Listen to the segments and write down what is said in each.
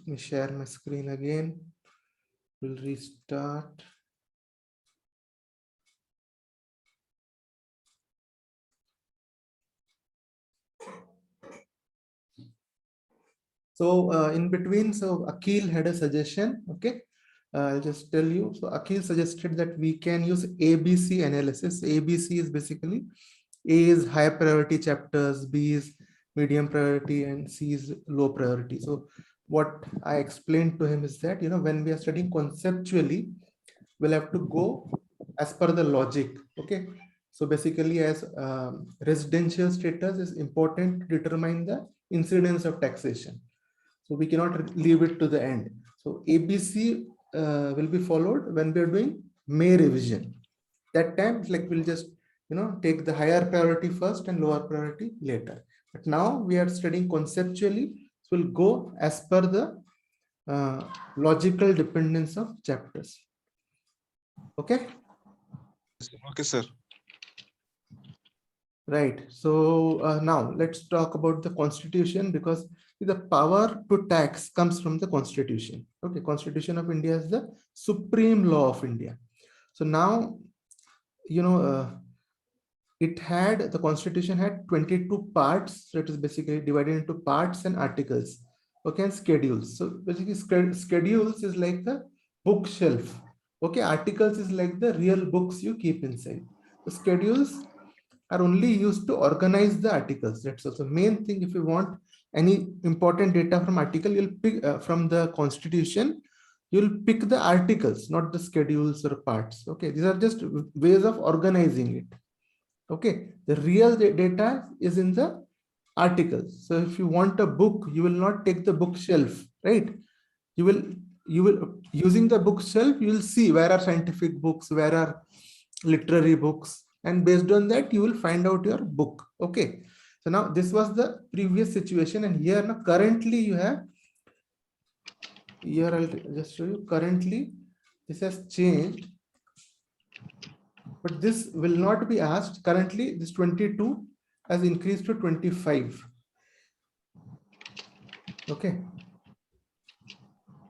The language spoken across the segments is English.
Let me share my screen again. We'll restart. So in between, so Akhil had a suggestion. Okay, I'll just tell you. So Akhil suggested that we can use ABC analysis. ABC is basically A is high priority chapters, B is medium priority, and C is low priority. So what I explained to him is that, you know, when we are studying conceptually, we'll have to go as per the logic. Okay, so basically, as residential status is important to determine the incidence of taxation. So we cannot leave it to the end. So ABC will be followed when we are doing May revision. That time, it's like we'll just, you know, take the higher priority first and lower priority later. But now we are studying conceptually, so we'll go as per the logical dependence of chapters. Okay. Okay, sir. Right. So now let's talk about the constitution, because the power to tax comes from the constitution. Okay. Constitution of India is the supreme law of India. So now, you know, the constitution had 22 parts. So it is basically divided into parts and articles. Okay. And schedules. So basically schedules is like the bookshelf. Okay. Articles is like the real books you keep inside. The schedules are only used to organize the articles. That's also the main thing. If you want any important data from article, you'll pick from the constitution, you'll pick the articles, not the schedules or parts. Okay, these are just ways of organizing it. Okay, the real data is in the articles. So if you want a book, you will not take the bookshelf, right? You will using the bookshelf, you will see where are scientific books, where are literary books, and based on that you will find out your book. Okay, so now this was the previous situation, and here now currently you have, here I'll just show you, currently this has changed, but this will not be asked. Currently this 22 has increased to 25. Okay,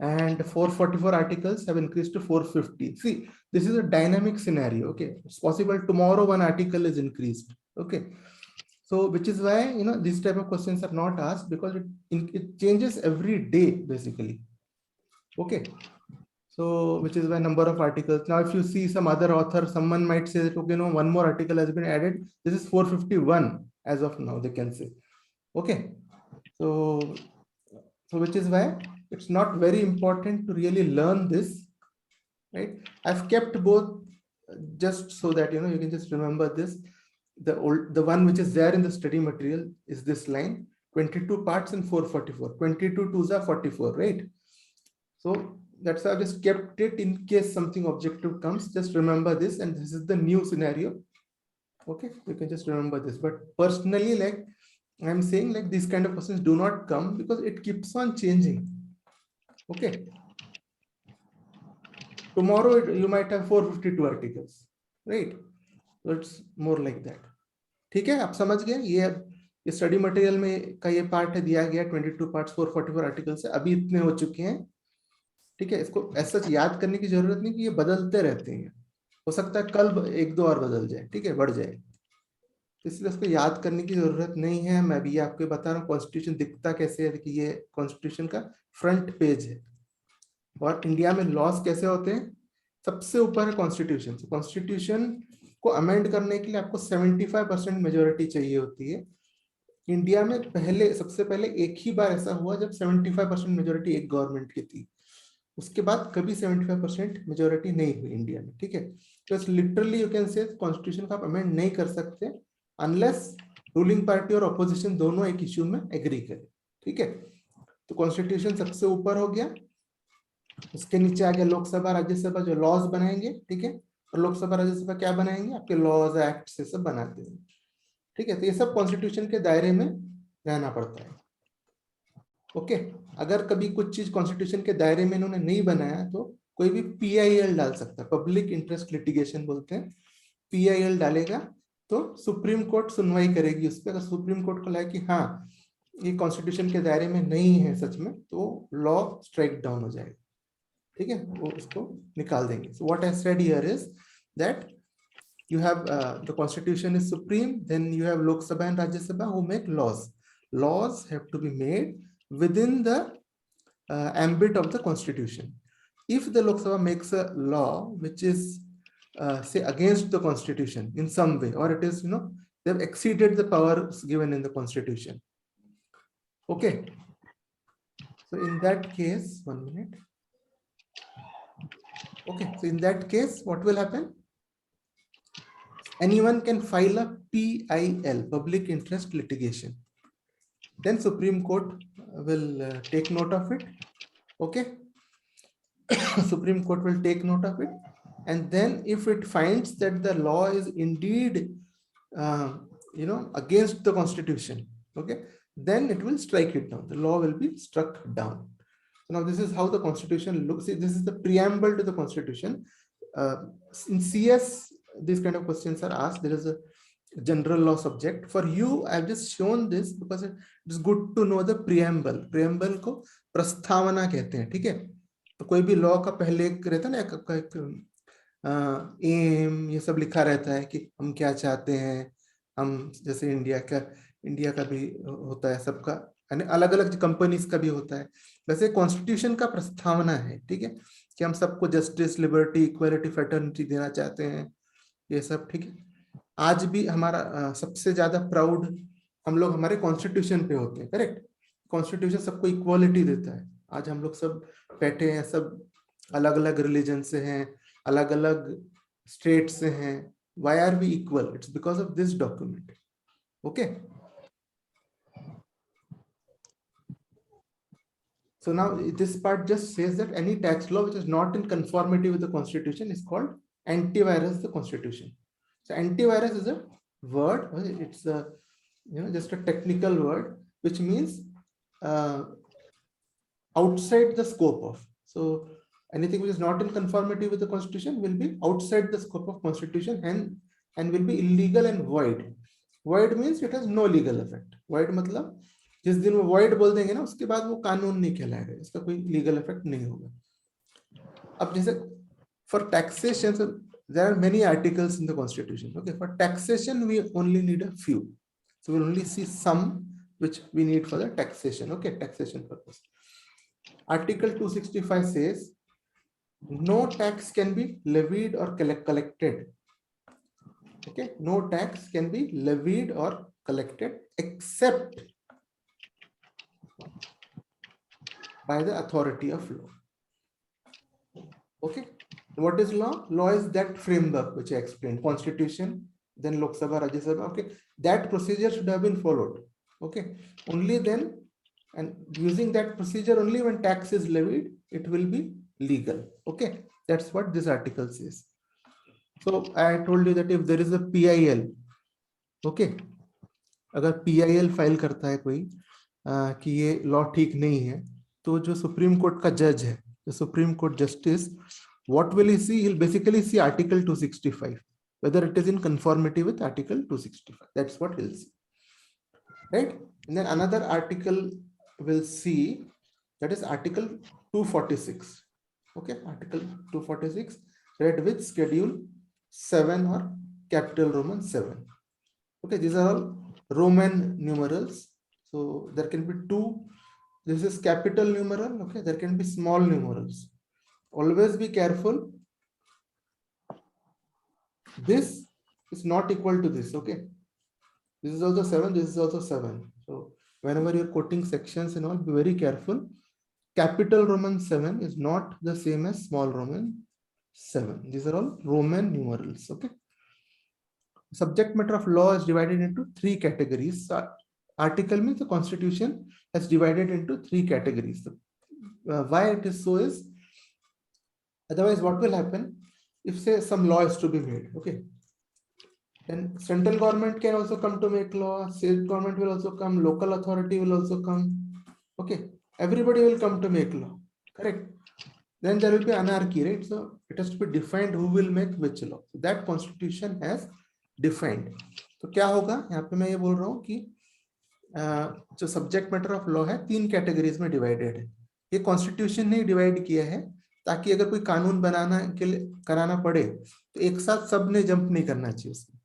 and 444 articles have increased to 450. See, this is a dynamic scenario. Okay, it's possible tomorrow one article is increased. Okay, so which is why, you know, these type of questions are not asked, because it changes every day basically. Okay, so which is why number of articles. Now if you see some other author, someone might say that, okay, no, one more article has been added. This is 451 as of now, they can say. Okay, so which is why it's not very important to really learn this, right? I've kept both just so that, you know, you can just remember this. The one which is there in the study material is this line, 22 parts and 444. 22 twos are 44, right? So that's why I just kept it in case something objective comes. Just remember this, and this is the new scenario. Okay, you can just remember this. But personally, like I'm saying, like these kind of questions do not come because it keeps on changing. Okay, tomorrow you might have 452 articles, right? So it's more like that. ठीक है, आप समझ गए? ये study material में का ये part है, दिया गया 22 पार्ट्स 444 आर्टिकल से, अभी इतने हो चुके हैं. ठीक है, इसको ऐसा याद करने की जरूरत नहीं कि ये बदलते रहते हैं. हो सकता है कल एक दो और बदल जाए, ठीक है, बढ़ जाए, इसलिए उसको याद करने की जरूरत नहीं है. मैं भी आपको बता रहा हूँ कॉन्स्टिट्यूशन दिखता कैसे है कि ये कॉन्स्टिट्यूशन का फ्रंट पेज है. और इंडिया में लॉस कैसे होते हैं? सबसे ऊपर है कॉन्स्टिट्यूशन. कॉन्स्टिट्यूशन को अमेंड करने के लिए आपको 75% मेजोरिटी चाहिए होती है. इंडिया में सबसे पहले एक ही बार ऐसा हुआ जब 75% मेजोरिटी एक गवर्नमेंट की थी. उसके बाद कभी 75% मेजोरिटी नहीं हुई इंडिया में. ठीक है, तो literally you can say constitution का आप अमेंड नहीं कर सकते अनलेस रूलिंग पार्टी और अपोजिशन दोनों एक इश्यू में एग्री करें. ठीक है, तो कॉन्स्टिट्यूशन सबसे ऊपर हो गया. उसके नीचे आ गया लोकसभा राज्यसभा, जो लॉज बनाएंगे. ठीक है, और लोकसभा राज्यसभा क्या बनाएंगे? आपके लॉज एक्ट से सब बनाते हैं. ठीक है, तो ये सब कॉन्स्टिट्यूशन के दायरे में रहना पड़ता है. ओके, अगर कभी कुछ चीज कॉन्स्टिट्यूशन के दायरे में इन्होंने नहीं बनाया तो कोई भी PIL डाल सकता है, पब्लिक इंटरेस्ट लिटिगेशन बोलते हैं. PIL डालेगा तो सुप्रीम कोर्ट सुनवाई करेगी उस पर. अगर सुप्रीम कोर्ट को लगे कि हाँ ये कॉन्स्टिट्यूशन के दायरे में नहीं है सच में, तो लॉ स्ट्राइक डाउन हो जाएगा, ठीक है, वो उसको निकाल देंगे. So what I said here is that you have the constitution is supreme, then you have Lok Sabha and Rajya Sabha who make laws have to be made within the ambit of the constitution. If the Lok Sabha makes a law which is say against the constitution in some way, or it is, you know, they have exceeded the powers given in the constitution, okay, so in that case, 1 minute, okay, so in that case what will happen? Anyone can file a PIL, public interest litigation. Then Supreme Court will take note of it. Okay. Supreme Court will take note of it. And then if it finds that the law is indeed, you know, against the constitution, okay, then it will strike it down. The law will be struck down. So now this is how the constitution looks. See, this is the preamble to the constitution. In CS, these kind of questions are asked. There is a general law subject. For you, I've just shown this because it's good to know the preamble. Preamble को प्रस्तावना कहते हैं, ठीक है? तो कोई भी law का पहले रहता है ना, एम ये सब लिखा रहता है कि हम क्या चाहते हैं. हम जैसे इंडिया का भी होता है, सबका अलग अलग कंपनीज का भी होता है. वैसे कॉन्स्टिट्यूशन का प्रस्तावना है, ठीक है, कि हम सबको जस्टिस, लिबर्टी, इक्वालिटी, फ्रेटर्निटी देना चाहते हैं, ये सब, ठीक है. आज भी हमारा सबसे ज्यादा प्राउड हम लोग हमारे कॉन्स्टिट्यूशन पे होते हैं, करेक्ट. कॉन्स्टिट्यूशन सबको इक्वालिटी देता है. आज हम लोग सब बैठे हैं, सब अलग अलग रिलीजन से हैं, अलग अलग स्टेट से हैं. Why are we equal? It's because of this document. Okay. So now this part just says that any tax law which is not in conformity with the constitution is called antivirus the constitution. So antivirus is a word. It's a, you know, just a technical word which means outside the scope of. So anything which is not in conformity with the constitution will be outside the scope of constitution and will be illegal and void. Void means it has no legal effect. Void मतलब जिस दिन वो void बोल देंगे ना, उसके बाद वो कानून नहीं कहलाएगा, इसका कोई legal effect नहीं होगा. अब जैसे for taxation, so there are many articles in the constitution. Okay, for taxation we only need a few. So we'll only see some which we need for the taxation. Okay, taxation purpose. Article 265 says no tax can be levied or collected. Okay, no tax can be levied or collected except by the authority of law. Okay, what is law? Law is that framework which I explained, constitution, then Lok Sabha, Rajya Sabha. Okay, that procedure should have been followed. Okay, only then, and using that procedure only when tax is levied, it will be legal. Okay, that's what this article says. So I told you that if there is a PIL, okay, अगर PIL file करता है कोई कि ये law ठीक नहीं है, तो जो सुप्रीम कोर्ट का जज है, जो supreme court justice, what will he see? He'll basically see Article 265, whether it is in conformity with Article 265. That's what he'll see, right? And then another article will see, that is Article 246. Okay, Article 246 read with Schedule 7 or capital Roman 7. Okay, these are all Roman numerals. So there can be two. This is capital numeral. Okay, there can be small numerals. Always be careful. This is not equal to this. Okay, this is also 7. This is also 7. So whenever you're quoting sections and all, be very careful. Capital Roman 7 is not the same as small Roman 7. These are all Roman numerals. Okay. Subject matter of law is divided into 3 categories. Article means the constitution has divided into 3 categories. Why it is so is, otherwise what will happen if say some law is to be made, okay, then central government can also come to make law, state government will also come, local authority will also come, okay, everybody will come to make law, correct. Then there will be anarchy, right? So it has to be defined who will make which law. So that constitution has defined. तो क्या होगा यहाँ पे मैं ये बोल रहा हूँ कि जो सब्जेक्ट मैटर ऑफ लॉ है 3 कैटेगरीज में डिवाइडेड है। ये कॉन्स्टिट्यूशन ने डिवाइड किया है ताकि अगर कोई कानून बनाना के लिए कराना पड़े तो एक साथ सब ने जंप नहीं करना चाहिए उसमें।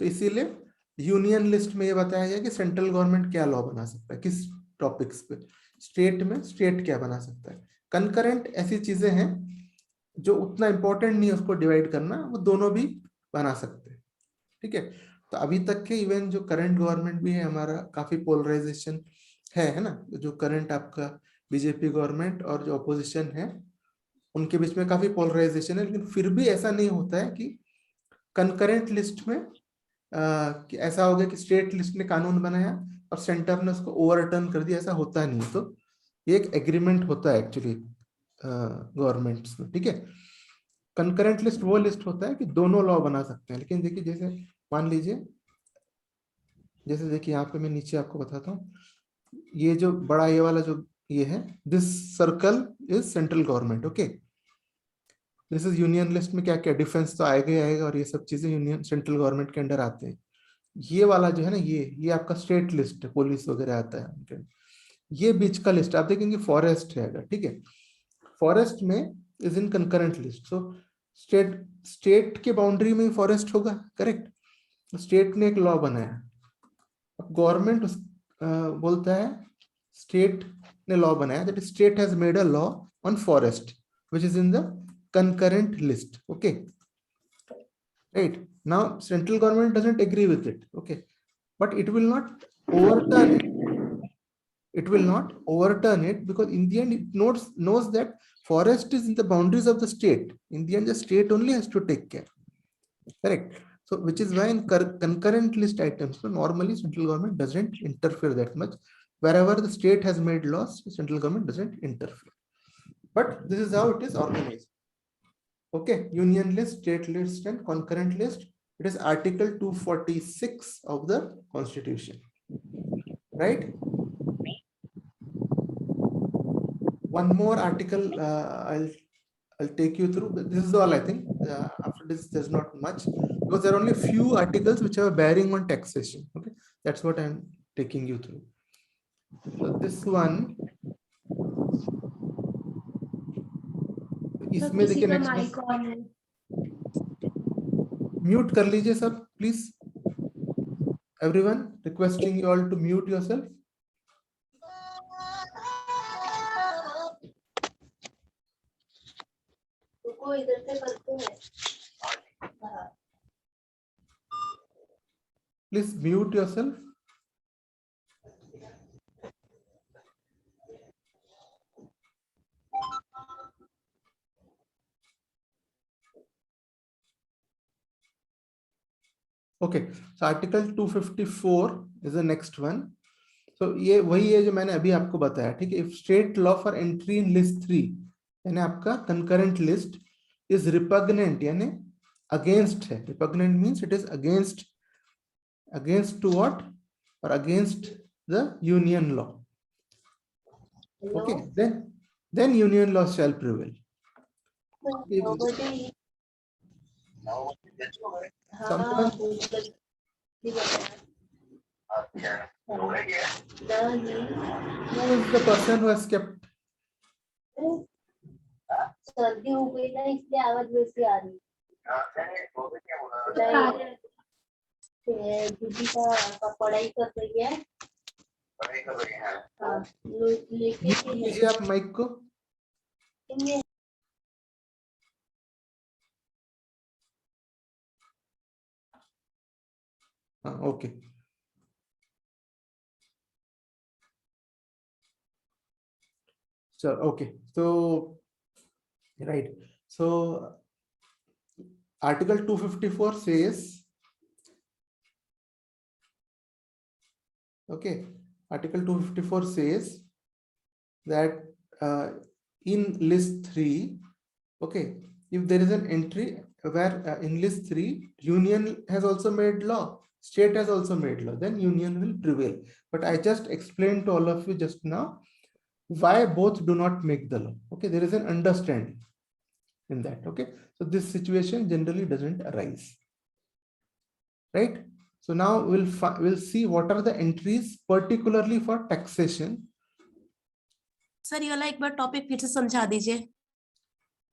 तो इसीलिए यूनियन लिस्ट में ये बताया गया कि सेंट्रल गवर्नमेंट क्या लॉ बना सकता है, किस टॉपिक्स पे, स्टेट में स्टेट क्या बना सकता है। कंकरेंट ऐसी चीजें हैं जो उतना इंपॉर्टेंट नहीं है उसको डिवाइड करना, वो दोनों भी बना सकते हैं। ठीक है, तो अभी तक के इवन जो करंट गवर्नमेंट भी है हमारा, काफी पोलराइजेशन है ना। जो करंट आपका बीजेपी गवर्नमेंट और जो अपोजिशन है उनके बीच में काफी पोलराइजेशन है, लेकिन फिर भी ऐसा नहीं होता है कि कंकरेंट लिस्ट में कि ऐसा हो गया कि स्टेट लिस्ट ने कानून बनाया और सेंटर ने उसको ओवरटर्न कर दिया, ऐसा होता नहीं। तो ये एक एग्रीमेंट होता है एक्चुअली गवर्नमेंट्स में। ठीक है, कंकरेंट लिस्ट वो लिस्ट होता है कि दोनों लॉ बना सकते हैं। लेकिन देखिए, जैसे मान लीजिए, जैसे देखिए यहाँ पे मैं नीचे आपको बताता हूँ, ये जो बड़ा ये वाला जो ये है, this circle is central government. Okay, this is union list में क्या क्या डिफेंस तो आएगा ही आएगा और ये सब चीजें यूनियन सेंट्रल गवर्नमेंट के अंडर आते हैं। ये वाला जो है ना, ये आपका स्टेट लिस्ट है, पुलिस वगैरह आता है उनके। ये बीच का लिस्ट आप देखेंगे फॉरेस्ट है अगर, ठीक है, फॉरेस्ट में is in concurrent list. So state के बाउंड्री में ही फॉरेस्ट होगा, करेक्ट। स्टेट ने एक लॉ बनाया, गवर्नमेंट बोलता है स्टेट ने लॉ बनाया, that state has made a law on forest which is in the concurrent list. Okay, right now central government doesn't agree with it. Okay, but it will not overturn it. It will not overturn it because in the end it knows that forest is in the boundaries of the state. In the end the state only has to take care, correct. So which is why in concurrent list items, so normally central government doesn't interfere that much. Wherever the state has made laws, central government doesn't interfere, but this is how it is organized. Okay, union list, state list and concurrent list. It is article 246 of the constitution, right? One more article I'll take you through. This is all I think. After this there's not much because there are only few articles which have a bearing on taxation. Okay, that's what I'm taking you through. So this one, इसमें देखिए next mute कर लीजिए सब please, everyone, requesting you all to mute yourself. इधर से करते हैं, please mute yourself. Okay, so article 254 is the next one. So ये वही है जो मैंने अभी आपको बताया, ठीक है। If state law for entry in list 3, यानी आपका concurrent list is repugnant, यानी against है। Repugnant means it is against to what, or against the union law. Okay, then union law shall prevail. Someone, who is the person who has kept? सर्दी हो गई ना इसलिए आवाज वैसी आ रही है। दीदी का पढ़ाई कर रही है। हाँ, लेके आप माइक को। Okay. So okay, so right, so article 254 says, okay, article 254 says that in list 3, okay, if there is an entry where in list 3 union has also made law, state has also made law, then union will prevail. But I just explained to all of you just now why both do not make the law. Okay, there is an understanding in that. Okay, so this situation generally doesn't arise, right? So now we'll see what are the entries particularly for taxation. Sir ये वाला एक बार topic फिर से समझा दीजिए।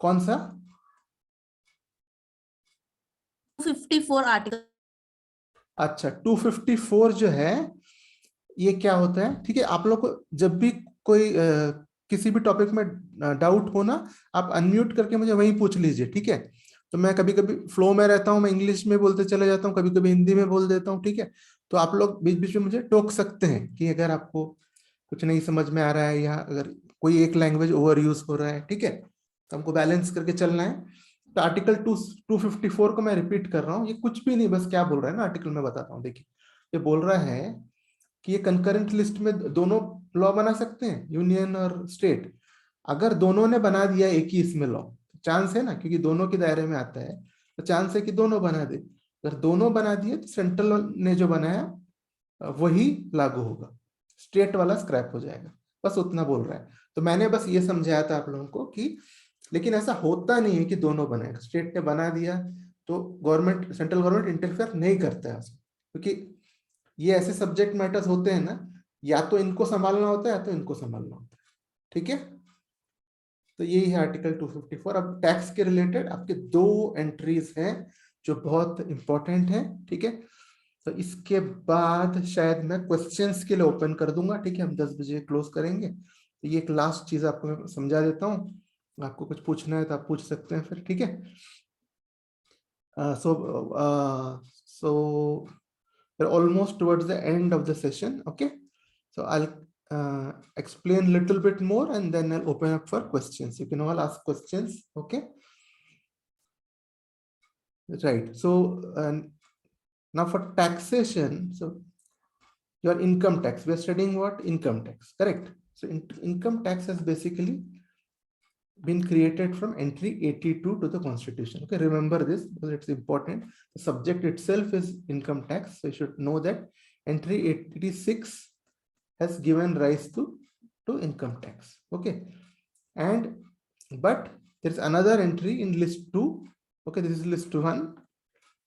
कौन सा? 54 article. अच्छा, 254 जो है ये क्या होता है? ठीक है, आप लोग को जब भी कोई किसी भी टॉपिक में डाउट हो ना, आप अनम्यूट करके मुझे वहीं पूछ लीजिए, ठीक है? तो मैं कभी कभी फ्लो में रहता हूँ, मैं इंग्लिश में बोलते चले जाता हूँ, कभी कभी हिंदी में बोल देता हूँ, ठीक है? तो आप लोग बीच बीच में मुझे टोक सकते हैं कि अगर आपको कुछ नहीं समझ में आ रहा है या अगर कोई एक लैंग्वेज ओवर यूज हो रहा है, ठीक है? तो हमको बैलेंस करके चलना है। तो आर्टिकल 254 को मैं रिपीट कर रहा हूँ, ये कुछ भी नहीं, बस क्या बोल रहा है ना आर्टिकल में बताता हूँ। देखिए, ये बोल रहा है कि ये कंकरेंट लिस्ट में दोनों लॉ बना सकते हैं, यूनियन और स्टेट। अगर दोनों ने बना दिया एक ही इसमें लॉ, चांस है ना, क्योंकि दोनों के दायरे में आता है, तो चांस है कि दोनों बना दे। अगर दोनों बना दिए तो सेंट्रल ने जो बनाया वही लागू होगा, स्टेट वाला स्क्रैप हो जाएगा। बस उतना बोल रहा है। तो मैंने बस ये समझाया था आप लोगों को कि लेकिन ऐसा होता नहीं है कि दोनों बनाए। स्टेट ने बना दिया तो गवर्नमेंट, सेंट्रल गवर्नमेंट इंटरफेयर नहीं करता है उसमें, क्योंकि ये ऐसे सब्जेक्ट मैटर्स होते हैं ना, या तो इनको संभालना होता है या तो इनको संभालना होता है, ठीक है? तो यही है आर्टिकल 254। अब टैक्स के रिलेटेड आपके 2 एंट्रीज हैं जो बहुत इंपॉर्टेंट है, ठीक है? तो इसके बाद शायद मैं क्वेश्चंस के लिए ओपन कर दूंगा, ठीक है? हम 10 बजे क्लोज करेंगे। तो ये एक लास्ट चीज आपको मैं समझा देता हूँ, आपको कुछ पूछना है तो आप पूछ सकते हैं फिर, ठीक है? So we're almost towards the end of the session, okay? So I'll explain a little bit more and then I'll open up for questions. You can all ask questions, okay? Right. So now for taxation, so your income tax, we're studying what? Income tax, correct? So income tax has basically been created from entry 82 to the constitution. Okay, remember this because it's important. The subject itself is income tax, so you should know that entry 86 has given rise to income tax. Okay, and but there's another entry in list 2. Okay, this is list 1.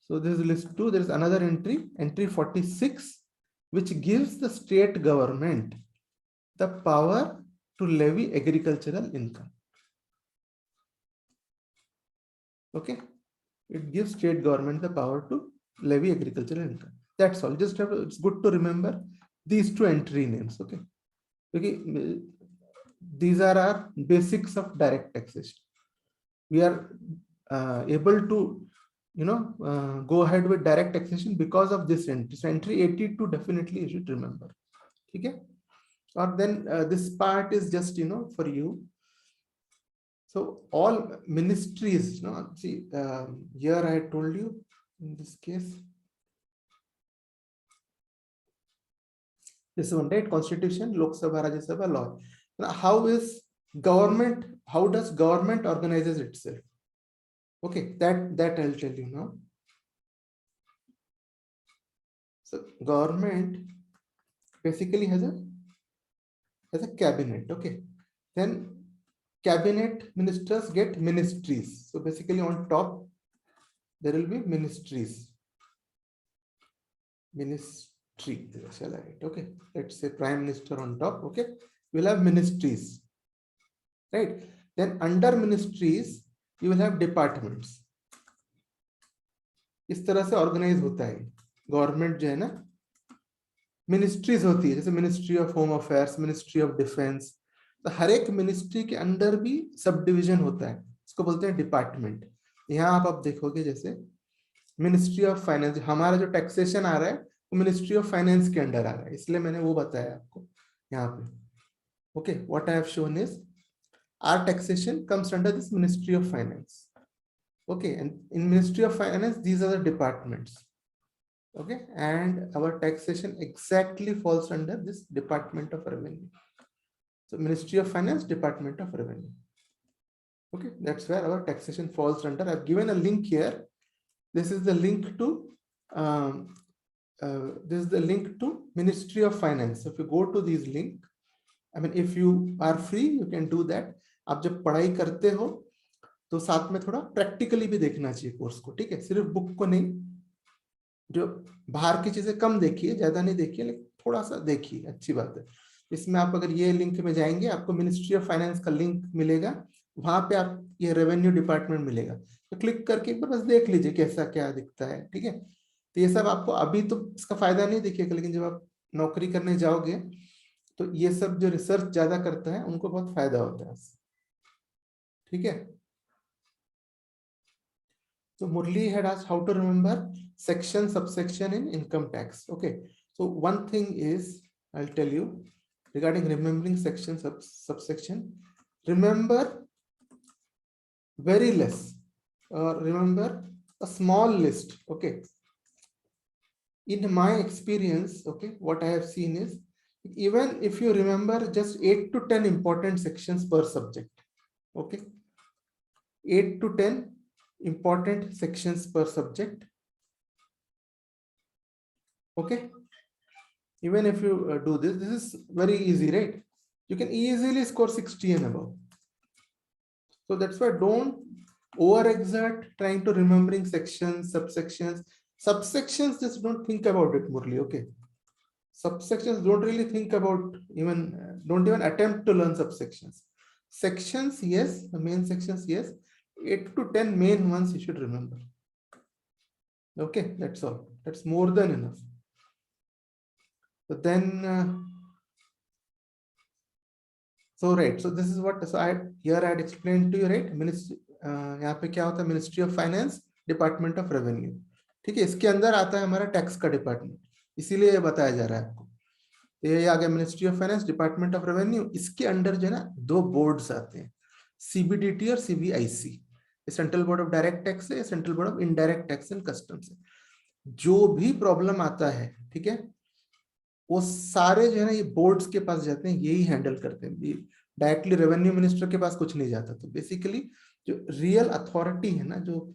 So this is list 2. There is another entry 46, which gives the state government the power to levy agricultural income. Okay, it gives state government the power to levy agricultural income. That's all. Just have, it's good to remember these 2 entry names. Okay, okay, these are our basics of direct taxation. We are able to, you know, go ahead with direct taxation because of this entry. So entry 82 definitely you should remember. Okay, or then this part is just, you know, for you. So all ministries, you know, see, here I told you in this case, this one, right? Constitution, Lok Sabha, Rajya Sabha, law. Now, how is government? How does government organizes itself? Okay, that I'll tell you now. So government basically has a cabinet. Okay, then cabinet ministers get ministries. So basically on top there will be ministries. Ministry, shall I write? Okay, let's say prime minister on top. Okay, we'll have ministries, right? Then under ministries you will have departments. इस तरह से organise होता है government जो है ना, ministries होती है, जैसे ministry of home affairs, ministry of defence. तो हर एक मिनिस्ट्री के अंडर भी सब डिविजन होता है, इसको बोलते हैं डिपार्टमेंट। यहाँ आप देखोगे जैसे मिनिस्ट्री ऑफ फाइनेंस, हमारा जो टैक्सेशन आ रहा है वो मिनिस्ट्री ऑफ फाइनेंस के अंडर आ रहा है, इसलिए मैंने वो बताया आपको यहाँ पे। Okay, what I have shown is our taxation comes under this ministry of finance. Okay, and in Ministry of Finance, these are the departments. Okay, and our taxation exactly falls under this Department of Revenue. So Ministry of Finance, Department of Revenue. Okay, that's where our taxation falls under. I've given a link here. This is the link to Ministry of Finance. So if you go to this link, I mean, if you are free, you can do that. आप जब पढ़ाई करते हो तो साथ में थोड़ा practically भी देखना चाहिए कोर्स को, ठीक है? सिर्फ बुक को नहीं, जो बाहर की चीजें कम देखिए, ज्यादा नहीं देखिए, लेकिन थोड़ा सा देखिए, अच्छी बात है। इसमें आप अगर ये लिंक में जाएंगे, आपको मिनिस्ट्री ऑफ फाइनेंस का लिंक मिलेगा, वहां पे आप ये रेवेन्यू डिपार्टमेंट मिलेगा, तो क्लिक करके एक बार बस देख लीजिए कैसा क्या दिखता है, ठीक है। तो ये सब आपको अभी तो इसका फायदा नहीं दिखेगा, लेकिन जब आप नौकरी करने जाओगे तो ये सब जो रिसर्च ज्यादा करता है उनको बहुत फायदा होता है, ठीक है। So Murli had asked how to remember section, subsection in income tax. Okay. So one thing is, I'll tell you regarding remembering section, subsection. Remember very less, or remember a small list. Okay. In my experience, okay, what I have seen is, even if you remember just 8 to 10 important sections per subject, okay, 8 to 10 important sections per subject, okay, even if you do this is very easy, right? You can easily score 60 and above. So that's why don't overexert trying to remembering sections, subsections, just don't think about it, Murli, okay? Subsections, don't really think about, even don't even attempt to learn subsections. Sections, yes, the main sections, yes, 8 to 10 main ones you should remember. Okay, that's all. That's more than enough. So then, so right, so this is what, so here I had explained to you, right? Ministry, यहाँ पे क्या होता है, ministry of finance, department of revenue, ठीक है। इसके अंदर आता है हमारा टैक्स का डिपार्टमेंट, इसीलिए ये बताया जा रहा है आपको। ये आ गया ministry of finance, department of revenue. इसके अंडर जो है ना 2 बोर्ड्स आते हैं, सीबीडीटी और CBIC. Central board of direct tax है, central board of indirect tax and customs है। जो भी प्रॉब्लम आता है, ठीक है, वो सारे जो है ना ये बोर्ड्स के पास जाते हैं, यही हैंडल करते हैं, डायरेक्टली रेवेन्यू मिनिस्टर के पास कुछ नहीं जाता। तो बेसिकली जो रियल अथॉरिटी है ना, जो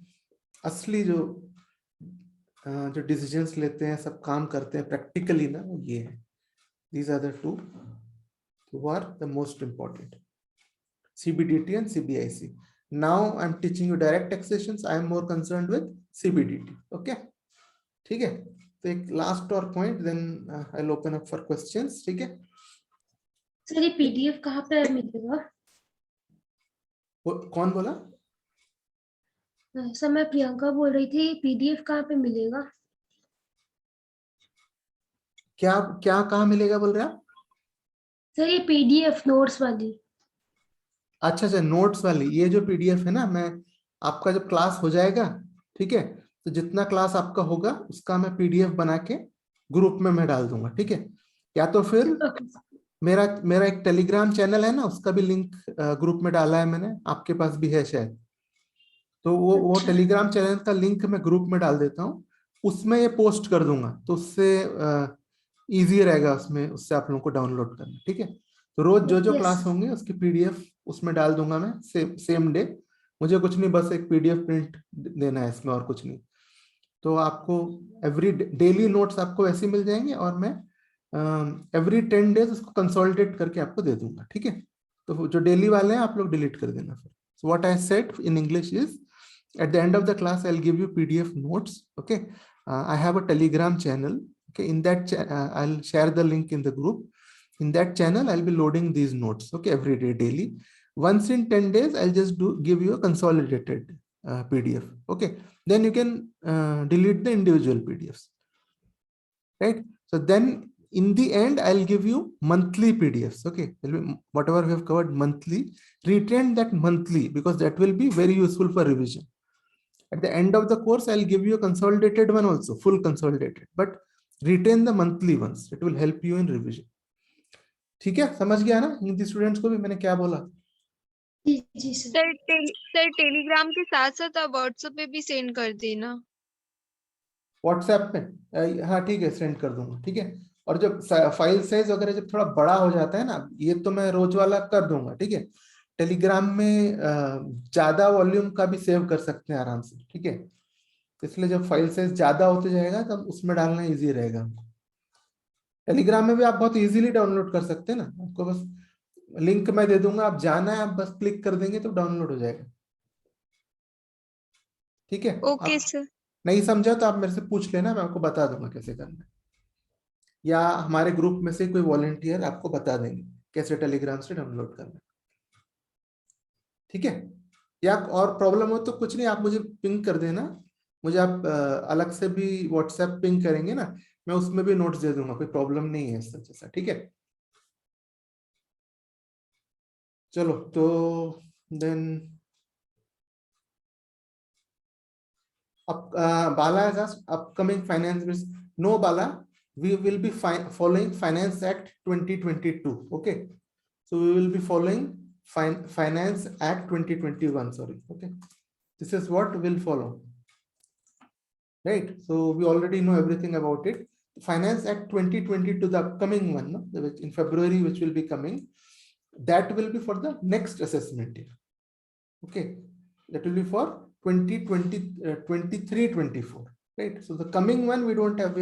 असली जो डिसीजंस लेते हैं, सब काम करते हैं प्रैक्टिकली ना, वो ये है। These are the two who are the most important, CBDT and CBIC. Now I'm teaching you direct taxations. I am more concerned with CBDT. Okay, ठीक है। तो एक लास्ट और point, then I'll open up for questions, ठीक है। Sir ये PDF कहाँ पे मिलेगा? कौन बोला? सर मैं प्रियंका बोल रही थी, पीडीएफ कहाँ पे मिलेगा? क्या क्या कहाँ मिलेगा बोल रहे हैं आप? सर ये पीडीएफ नोट्स वाली। अच्छा, नोट्स वाली, ये जो पीडीएफ है ना, मैं आपका जब क्लास हो जाएगा, ठीक है, तो जितना क्लास आपका होगा उसका मैं पीडीएफ बना के ग्रुप में मैं डाल दूंगा, ठीक है। या तो फिर मेरा एक टेलीग्राम चैनल है ना, उसका भी लिंक ग्रुप में डाला है मैंने, आपके पास भी है शायद, तो वो टेलीग्राम चैनल का लिंक मैं ग्रुप में डाल देता हूँ, उसमें ये पोस्ट कर दूंगा, तो उससे इजी रहेगा, उससे आप लोगों को डाउनलोड करना, ठीक है। तो रोज जो क्लास होंगे उसकी पीडीएफ उसमें डाल दूंगा मैं, सेम डे। मुझे कुछ नहीं, बस एक पीडीएफ प्रिंट देना है इसमें, और कुछ नहीं। तो आपको एवरी डेली नोट्स आपको वैसे मिल जाएंगे, और मैं एवरी 10 डेज उसको कंसोलिडेट करके आपको दे दूंगा, ठीक है। तो जो डेली वाले हैं आप लोग डिलीट कर देना फिर। So what I said in English is, at the end of the class I'll give you PDF notes, okay. I have a Telegram channel, okay. In that I'll share the link in the group. In that channel I'll be loading these notes, okay, every day, daily. Once in 10 days I'll just give you a consolidated PDF, okay. Then you can delete the individual PDFs, right? So then in the end I'll give you monthly PDFs, okay. Whatever we have covered monthly, retain that monthly, because that will be very useful for revision. At the end of the course, I'll give you a consolidated one also, full consolidated, but retain the monthly ones. It will help you in revision. ठीक है, समझ गया ना Hindi students को भी मैंने क्या बोला? जी सर। सर टेलीग्राम के साथ साथ आप व्हाट्सएप पे भी सेंड कर देना। व्हाट्सएप पे? हाँ ठीक है, सेंड कर दूंगा, ठीक है। और जब फाइल साइज वगैरह जब थोड़ा बड़ा हो जाता है ना, ये तो मैं रोज वाला कर दूंगा, ठीक है। टेलीग्राम में ज्यादा वॉल्यूम का भी सेव कर सकते हैं आराम से, ठीक है। इसलिए जब फाइल साइज ज्यादा होते जाएगा तब उसमें डालना इजी रहेगा हमको। टेलीग्राम में भी आप बहुत इजीली डाउनलोड कर सकते हैं ना, आपको बस लिंक मैं दे दूंगा, आप जाना है, आप बस क्लिक कर देंगे तो डाउनलोड हो जाएगा, ठीक है। Okay sir. नहीं समझा तो आप मेरे से पूछ लेना, मैं आपको बता दूंगा कैसे करना है, या हमारे ग्रुप में से कोई वॉलंटियर आपको बता देंगे कैसे टेलीग्राम से डाउनलोड करना है। ठीक है, या और प्रॉब्लम हो तो कुछ नहीं, आप मुझे पिंग कर देना, मुझे आप अलग से भी व्हाट्सएप पिंग करेंगे ना, मैं उसमें भी नोट्स दे दूंगा, कोई प्रॉब्लम नहीं है इससे जैसा। ठीक है, चलो तो then Bala has asked upcoming finance bills. No, Bala, we will be following Finance Act 2022. Okay, so we will be following Finance Act 2021. Sorry. Okay, this is what will follow. Right. So we already know everything about it. Finance Act 2022, the upcoming one, no? Which in February, which will be coming, that will be for the next assessment year. Okay, that will be for 2020, 23, 24, right? So the coming one, we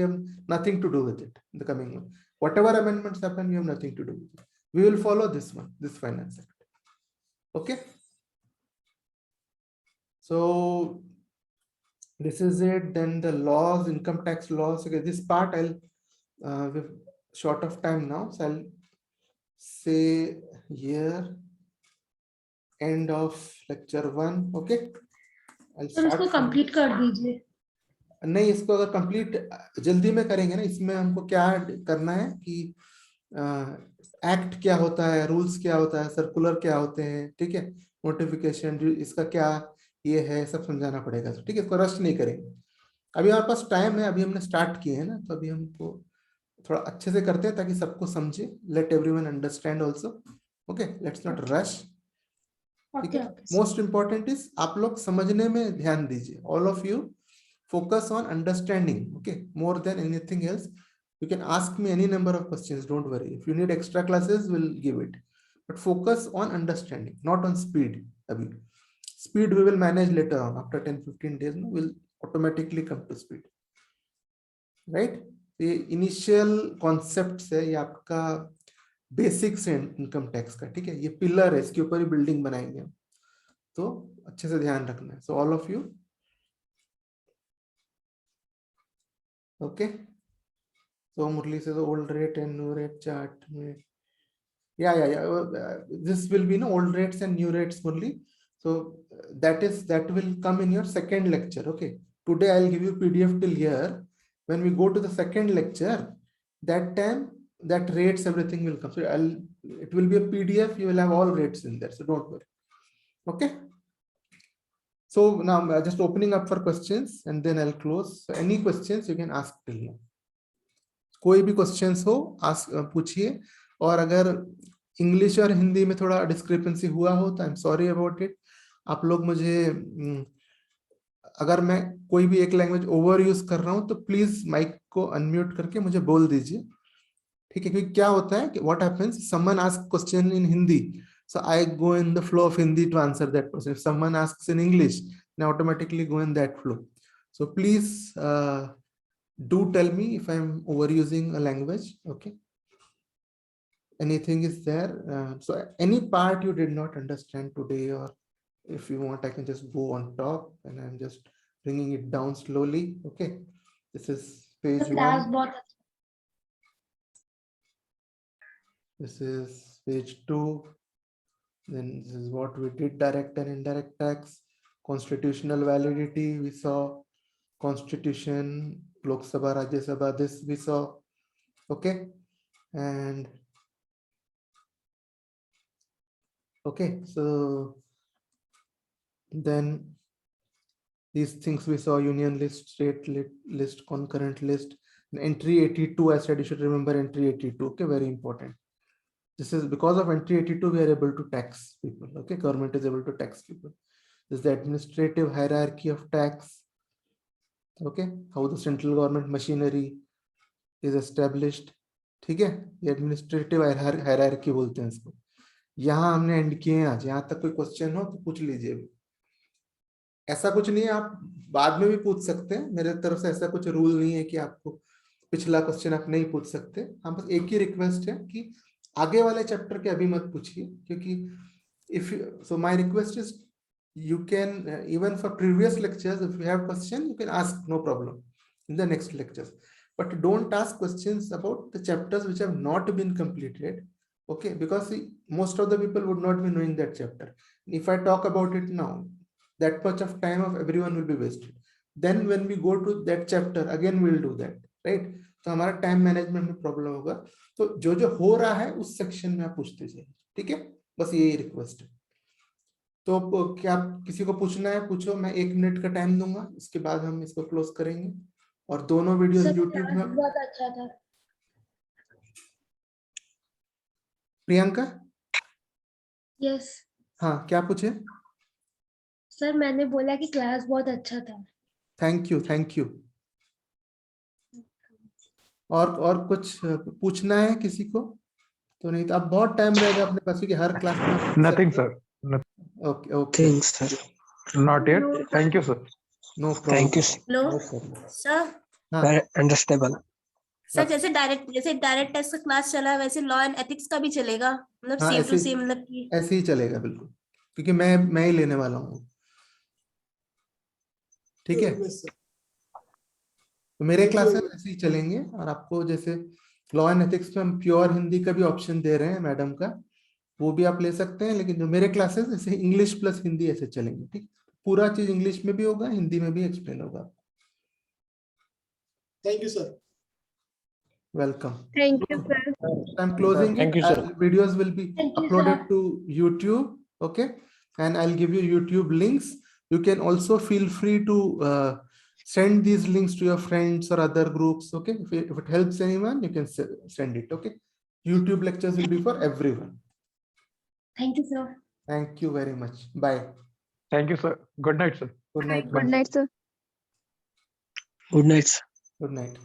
have nothing to do with it. The coming one, whatever amendments happen, we have nothing to do with it. We will follow this one, this Finance Act. Okay. So this is it. Then the laws, income tax laws. Okay, this part I'll with short of time now, so I'll say here end of lecture 1. Okay. I'll sir इसको start from- complete कर दीजिए। नहीं, इसको अगर complete जल्दी में करेंगे ना, इसमें हमको क्या करना है कि एक्ट क्या होता है, रूल्स क्या होता है, सर्कुलर क्या होते हैं, ठीक है, नोटिफिकेशन, इसका क्या ये है, सब समझाना पड़ेगा। तो ठीक है, इसको रश नहीं करेंगे, अभी हमारे पास टाइम है, अभी हमने स्टार्ट किए हैं ना, तो अभी हमको थोड़ा अच्छे से करते हैं ताकि सबको समझे, late everyone understand also. Okay, let's not rush. ठीक है, मोस्ट इंपॉर्टेंट इज आप लोग समझने में ध्यान दीजिए, all of you focus on understanding, okay, more than anything else. You can ask me any number of questions, don't worry. If you need extra classes, we'll give it, but focus on understanding, not on speed. Abhi speed we will manage later on, after 10-15 days, no, will automatically come to speed, right? ये initial concepts है, ये आपका basics है income tax का, ठीक है, ये pillar है, इसके ऊपर ही building बनाएंगे हम, तो अच्छे से ध्यान रखना है। So all of you, okay, so Murli says old rate and new rate chart. Yeah. This will be no old rates and new rates only. So that will come in your second lecture. Okay, today I'll give you PDF till here. When we go to the second lecture, that time that rates everything will come. So it will be a PDF. You will have all rates in there. So don't worry. Okay. So now I'm just opening up for questions and then I'll close. So any questions you can ask till now. कोई भी questions हो पूछिए, और अगर English और हिंदी में थोड़ा discrepancy हुआ हो तो I am sorry about it. आप लोग मुझे अगर मैं कोई भी एक लैंग्वेज ओवर यूज कर रहा हूं तो प्लीज माइक को अनम्यूट करके मुझे बोल दीजिए, ठीक है, क्योंकि क्या होता है कि what happens, someone ask question in Hindi, so I go in the flow of Hindi to answer that question. If someone asks in English, I automatically go in that flow. So please do tell me if I'm overusing a language. Okay, anything is there, so any part you did not understand today, or if you want I can just go on top and I'm just bringing it down slowly. Okay, this is page 1, this is page 2, then this is what we did, direct and indirect tax, constitutional validity we saw, constitution, Lok Sabha, Rajya Sabha, this we saw. Okay, and okay, so then these things we saw, union list, state list, concurrent list, and entry 82. I said you should remember entry 82. Okay, very important. This is because of entry 82 we are able to tax people. Okay, government is able to tax people. This is the administrative hierarchy of tax. Okay, how the central government machinery is established. ठीक है, ये administrative hierarchy बोलते हैं इसको। यहाँ हमने and किए हैं आज, यहाँ तक कोई क्वेश्चन हो तो पूछ लीजिए, ऐसा कुछ नहीं है, आप बाद में भी पूछ सकते हैं, मेरे तरफ से ऐसा कुछ रूल नहीं है कि आपको पिछला क्वेश्चन आप नहीं पूछ सकते। हम बस एक ही रिक्वेस्ट है कि आगे वाले चैप्टर के अभी मत पूछिए, क्योंकि if so my request is you can even for previous lectures, if you have question, you can ask, no problem, in the next lectures. But don't ask questions about the chapters which have not been completed. Okay, because see, most of the people would not be knowing that chapter. If I talk about it now, that much of time of everyone will be wasted. Then when we go to that chapter, again we'll do that, right? तो हमारा time management में problem होगा. तो जो जो हो रहा है उस सेक्शन में आप पूछते जाइए, ठीक है? बस यही रिक्वेस्ट है. तो क्या किसी को पूछना है, पूछो. मैं 1 मिनट का टाइम दूंगा, इसके बाद हम इसको क्लोज करेंगे. और दोनों वीडियोस सर यूट्यूब क्लास में. बहुत अच्छा था. प्रियंका, यस हाँ क्या पूछे? सर, मैंने बोला कि क्लास बहुत अच्छा था. Thank you, thank you. और कुछ पूछना है किसी को? तो नहीं तो अब बहुत टाइम रहेगा अपने पास, क्योंकि हर क्लास में. Nothing, sir. Okay okay, Thanks, sir. Not yet. Thank you, sir. No Thank you, problem. sir. लो नो प्रॉब्लम. सर. हाँ Very understandable. सर बस. जैसे डायरेक्ट टेस्ट का क्लास चला है, वैसे लॉ एंड एथिक्स का भी चलेगा, मतलब हाँ, सेम टू ऐसे सेम, मतलब कि ऐसे ही चलेगा बिल्कुल, क्योंकि मैं ही लेने वाला हूँ. ठीक है, तो मेरे क्लासेस ऐसे ही चलेंगे. और आपको जैसे लॉ एंड एथिक्स में हम प्योर हिंदी का भी ऑप्शन दे रहे हैं मैडम का, वो भी आप ले सकते हैं. लेकिन जो मेरे क्लासेस ऐसे इंग्लिश प्लस हिंदी ऐसे चलेंगे. ठीक, पूरा चीज इंग्लिश में भी होगा, हिंदी में भी एक्सप्लेन होगा. Thank you, sir. Welcome. Thank you, sir. I'm closing Thank it. you, sir. Videos will be Thank you, uploaded sir. to YouTube. Okay, and I'll give you YouTube links. You can also feel free to send these links to your friends or other groups. Okay, if it helps anyone, you can send it. Okay, YouTube lectures will be for everyone. Thank you, sir. Thank you very much. Bye. Thank you, sir. Good night, sir. Good night. Good night, sir. Good night, sir. Good night.